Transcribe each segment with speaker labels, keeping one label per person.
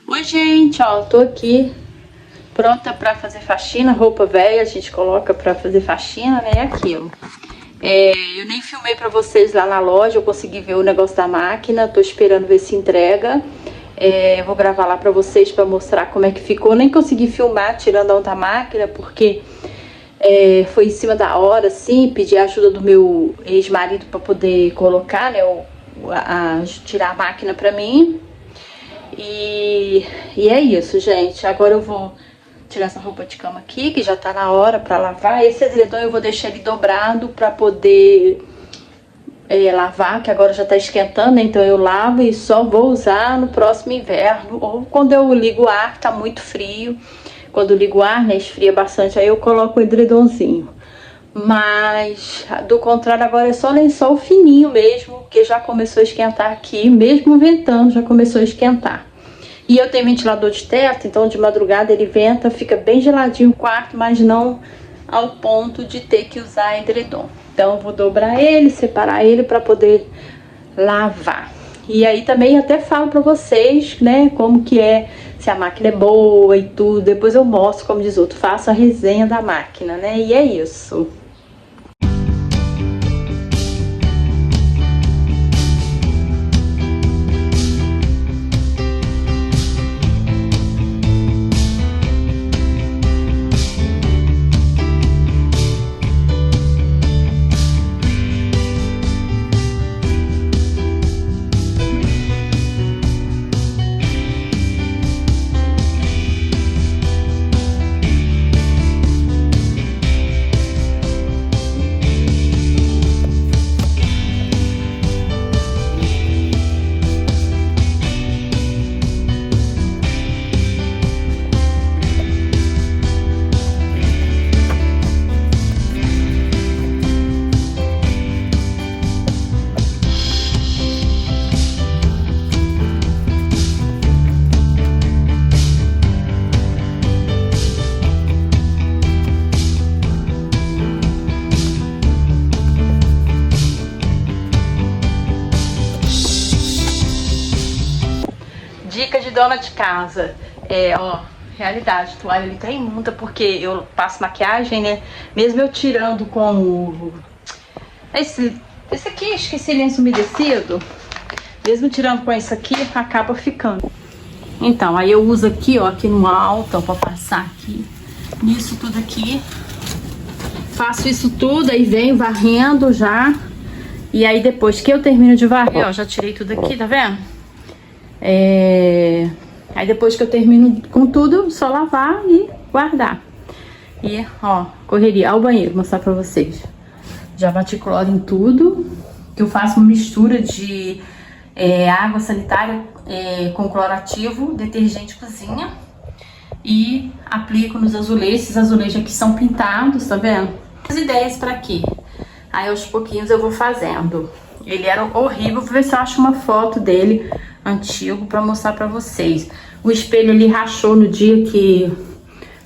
Speaker 1: Oi, gente, ó, tô aqui pronta pra fazer faxina. Roupa velha a gente coloca pra fazer faxina, né? É aquilo. Eu nem filmei pra vocês lá na loja, eu consegui ver o negócio da máquina, tô esperando ver se entrega. Vou gravar lá pra vocês pra mostrar como é que ficou. Nem consegui filmar tirando a outra máquina, porque foi em cima da hora, assim, pedi a ajuda do meu ex-marido pra poder colocar, né, tirar a máquina pra mim. E é isso, gente. Agora eu vou tirar essa roupa de cama aqui, que já tá na hora pra lavar. Esse edredom eu vou deixar ele dobrado pra poder lavar, que agora já tá esquentando, né? Então eu lavo e só vou usar no próximo inverno. Ou quando eu ligo o ar, tá muito frio. Quando eu ligo o ar, né, esfria bastante, aí eu coloco o edredomzinho. Mas, do contrário, agora é só lençol fininho mesmo, que já começou a esquentar aqui, mesmo ventando, já começou a esquentar. E eu tenho ventilador de teto, então de madrugada ele venta, fica bem geladinho o quarto, mas não ao ponto de ter que usar edredom. Então eu vou dobrar ele, separar ele para poder lavar. E aí também até falo pra vocês, né, como que é, se a máquina é boa e tudo. Depois eu mostro, como diz outro, faço a resenha da máquina, né, e é isso. Dica de dona de casa. Realidade, a toalha ali tá imunda porque eu passo maquiagem, né? Mesmo eu tirando com o... Esse aqui, esqueci, lenço umedecido. Mesmo tirando com esse aqui, acaba ficando. Então, aí eu uso aqui, ó, aqui no alto, ó, pra passar aqui. Nisso tudo aqui. Faço isso tudo, aí venho varrendo já. E aí depois que eu termino de varrer, ó, já tirei tudo aqui, tá vendo? Aí depois que eu termino com tudo, só lavar e guardar. E, ó, correria ao banheiro, vou mostrar pra vocês. Já bati cloro em tudo. Eu faço uma mistura de água sanitária com clorativo, detergente de cozinha. E aplico nos azulejos. Esses azulejos aqui são pintados, tá vendo? As ideias pra quê? Aí aos pouquinhos eu vou fazendo. Ele era horrível, vou ver se eu acho uma foto dele antigo pra mostrar pra vocês. O espelho ele rachou no dia que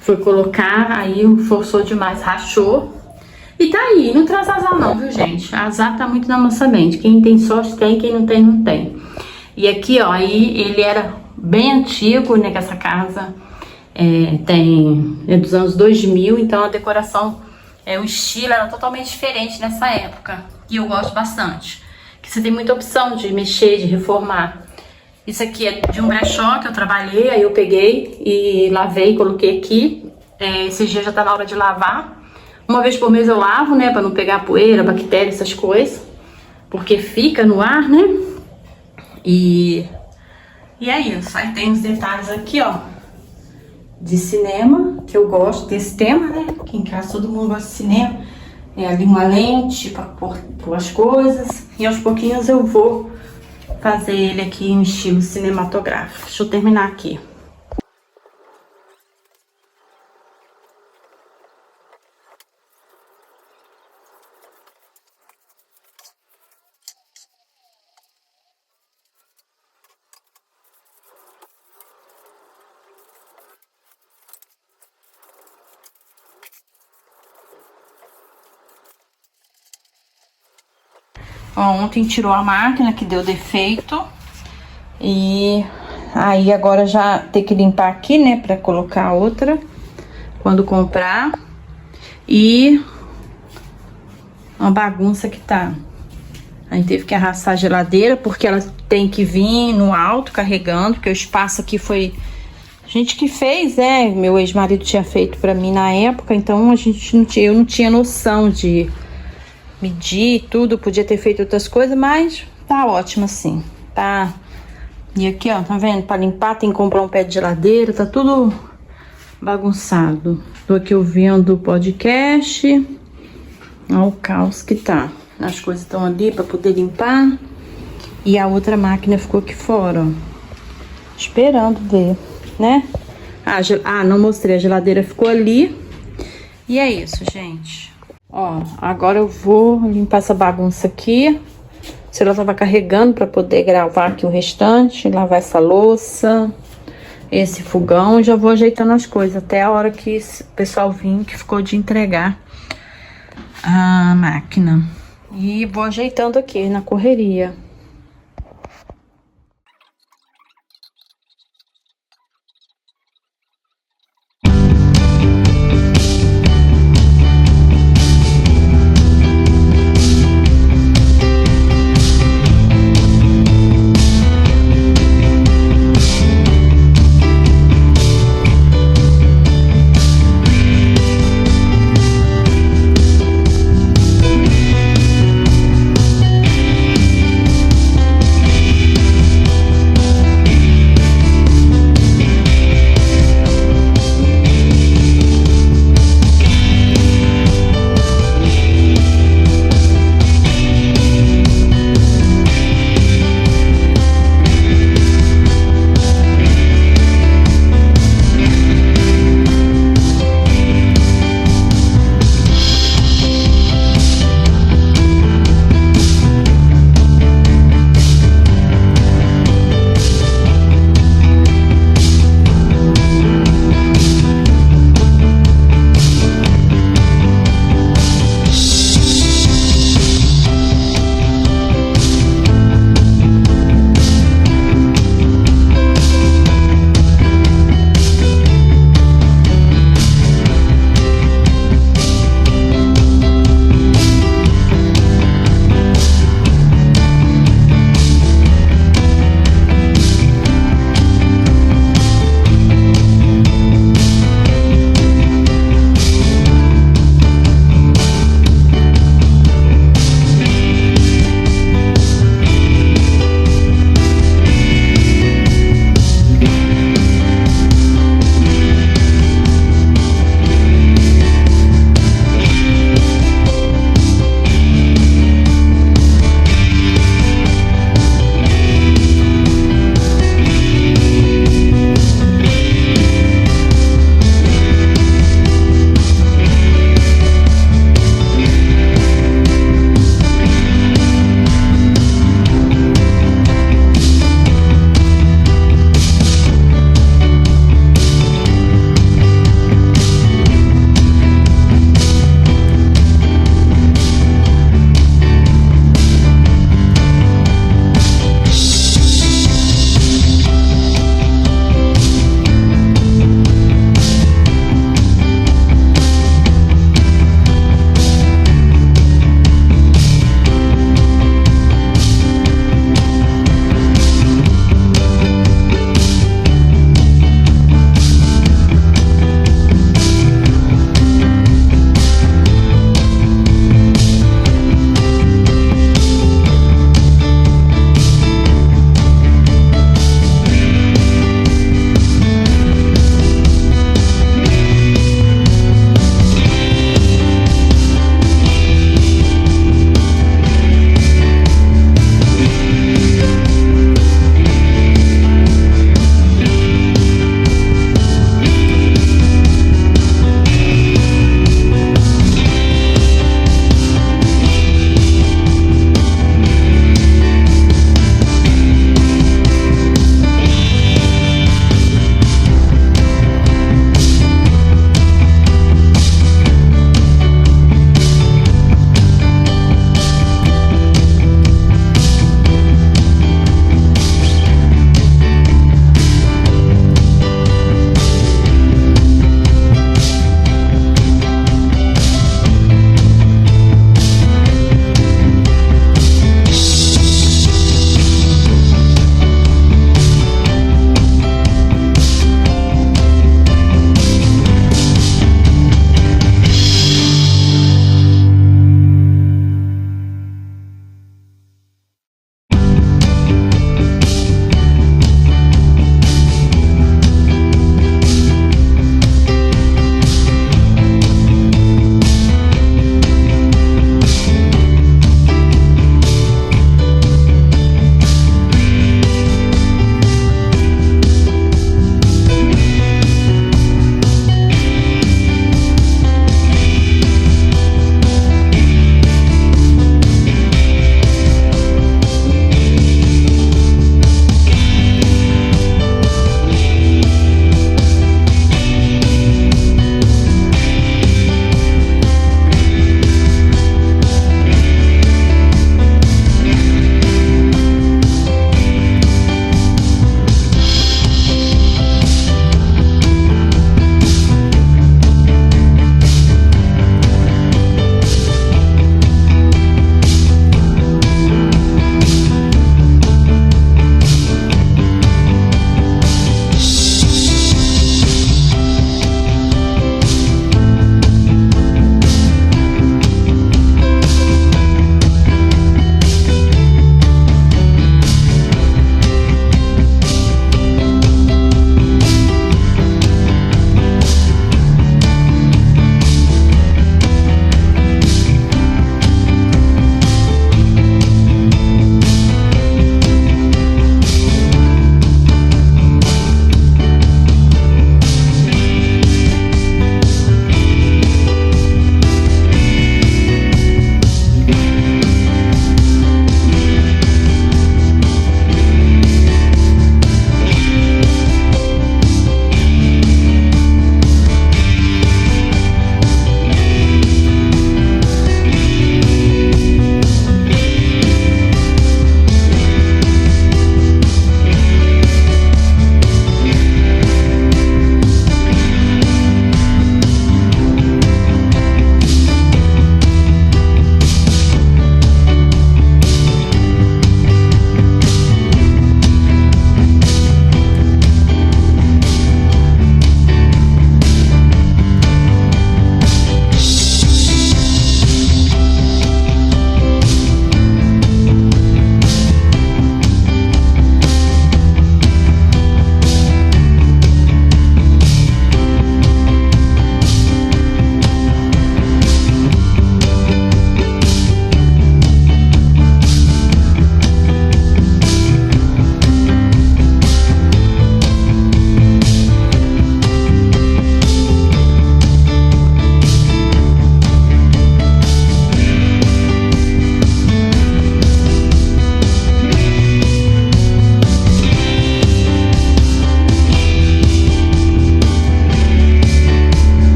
Speaker 1: foi colocar, aí forçou demais, rachou. E tá aí, não traz azar não, viu, gente? Azar tá muito na nossa mente. Quem tem sorte tem, quem não tem, não tem. E aqui, ó, aí ele era bem antigo, né, que essa casa é dos anos 2000, então a decoração, o estilo era totalmente diferente nessa época. E eu gosto bastante. Que você tem muita opção de mexer, de reformar. Isso aqui é de um brechó que eu trabalhei, aí eu peguei e lavei, coloquei aqui. Esse dia já tá na hora de lavar. Uma vez por mês eu lavo, né, pra não pegar poeira, bactéria, essas coisas. Porque fica no ar, né? E é isso. Aí tem os detalhes aqui, ó, de cinema, que eu gosto desse tema, né? Aqui em casa todo mundo gosta de cinema. Ali uma lente pra pôr as coisas. E aos pouquinhos eu vou fazer ele aqui em estilo cinematográfico. Deixa eu terminar aqui. Ó, ontem tirou a máquina que deu defeito. E Aí agora já tem que limpar aqui, né, pra colocar outra quando comprar. E uma bagunça que tá. A gente teve que arrastar a geladeira porque ela tem que vir no alto carregando, porque o espaço aqui foi a gente que fez, né? Meu ex-marido tinha feito pra mim na época, então eu não tinha noção de medir tudo, podia ter feito outras coisas, mas tá ótimo assim, tá? E aqui, ó, tá vendo? Pra limpar tem que comprar um pé de geladeira, tá tudo bagunçado. Tô aqui ouvindo o podcast, olha o caos que tá. As coisas estão ali pra poder limpar e a outra máquina ficou aqui fora, ó, esperando ver, né? Não mostrei, a geladeira ficou ali. E é isso, gente. Ó, agora eu vou limpar essa bagunça aqui. O celular tava carregando pra poder gravar aqui o restante, lavar essa louça, esse fogão. Já vou ajeitando as coisas até a hora que o pessoal vir, que ficou de entregar a máquina. E vou ajeitando aqui na correria.